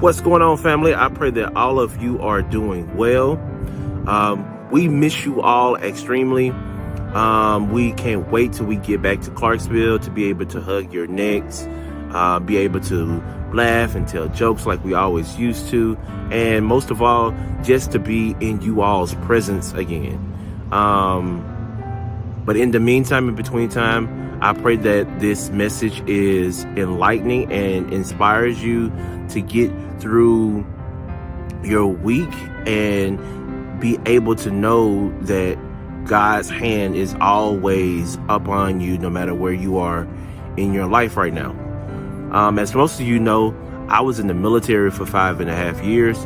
What's going on, family? I pray that all of you are doing well. We miss you all extremely. We can't wait till we get back to Clarksville to be able to hug your necks, be able to laugh and tell jokes like we always used to, and most of all, just to be in you all's presence again. But in the meantime, in between time, I pray that this message is enlightening and inspires you to get through your week and be able to know that God's hand is always up on you, no matter where you are in your life right now. As most of you know, I was in the military for 5.5 years.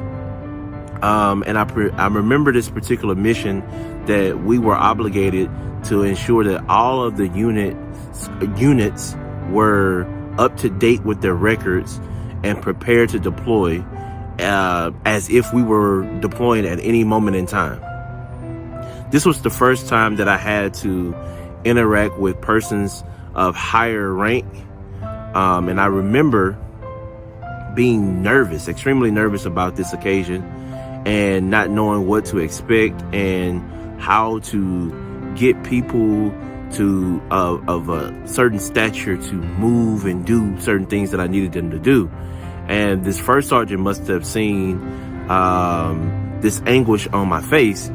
And I remember this particular mission that we were obligated to ensure that all of the units were up to date with their records and prepared to deploy as if we were deploying at any moment in time. This was the first time that I had to interact with persons of higher rank. And I remember being nervous, extremely nervous about this occasion, and not knowing what to expect and how to get people to of a certain stature to move and do certain things that I needed them to do. And this first sergeant must have seen this anguish on my face,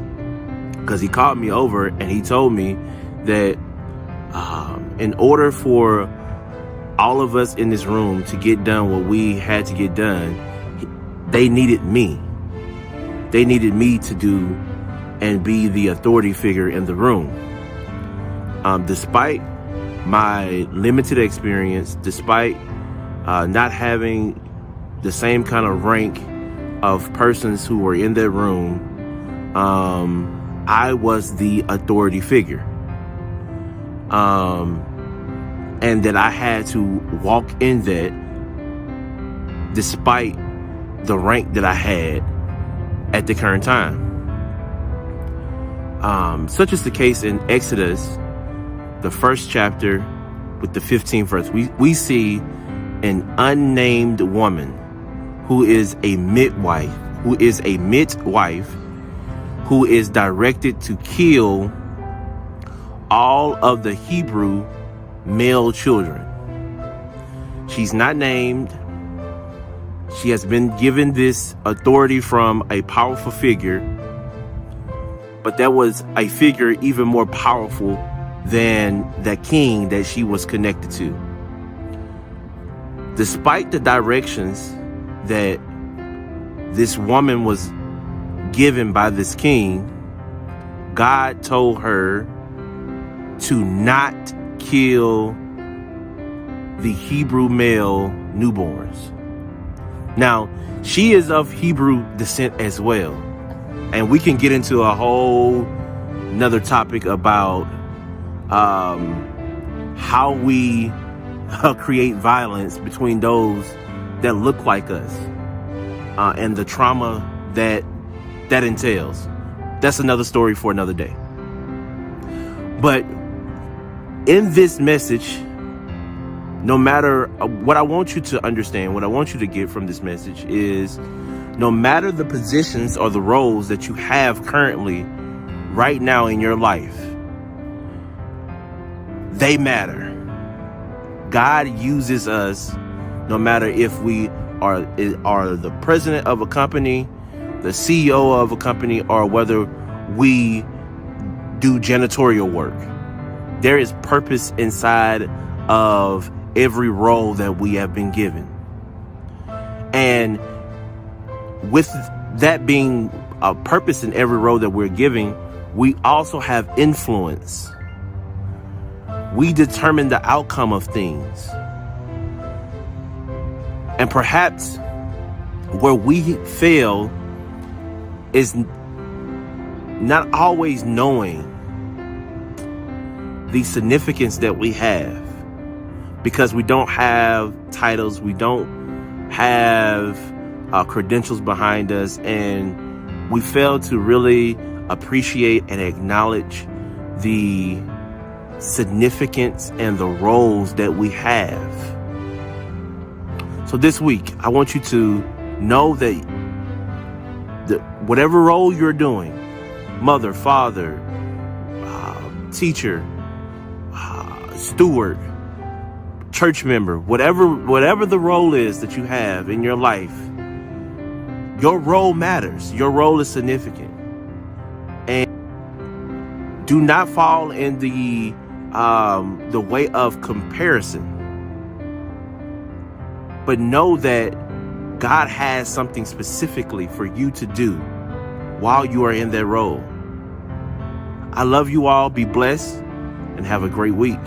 because he called me over and he told me that in order for all of us in this room to get done what we had to get done, they needed me. They needed me to do and be the authority figure in the room. Despite my limited experience, despite not having the same kind of rank of persons who were in that room, I was the authority figure. And that I had to walk in that despite the rank that I had at the current time. Such is the case in Exodus, the first chapter with the 15th verse. We see an unnamed woman who is a midwife, who is directed to kill all of the Hebrew male children. She's not named. She has been given this authority from a powerful figure, but that was a figure even more powerful than the king that she was connected to. Despite the directions that this woman was given by this king, God told her to not kill the Hebrew male newborns. Now, she is of Hebrew descent as well. And we can get into a whole another topic about how we create violence between those that look like us, and the trauma that entails. That's another story for another day. But in this message, no matter what I want you to understand, what I want you to get from this message is, no matter the positions or the roles that you have currently right now in your life, they matter. God uses us no matter if we are the president of a company, the CEO of a company, or whether we do janitorial work. There is purpose inside of every role that we have been given. And with that being a purpose in every role that we're giving, we also have influence. We determine the outcome of things. And perhaps where we fail is not always knowing the significance that we have, because we don't have titles, we don't have credentials behind us, and we fail to really appreciate and acknowledge the significance and the roles that we have. So this week, I want you to know that whatever role you're doing, mother, father, teacher, steward, church member, whatever the role is that you have in your life, your role matters. Your role is significant. And do not fall in the way of comparison. But know that God has something specifically for you to do while you are in that role. I love you all. Be blessed and have a great week.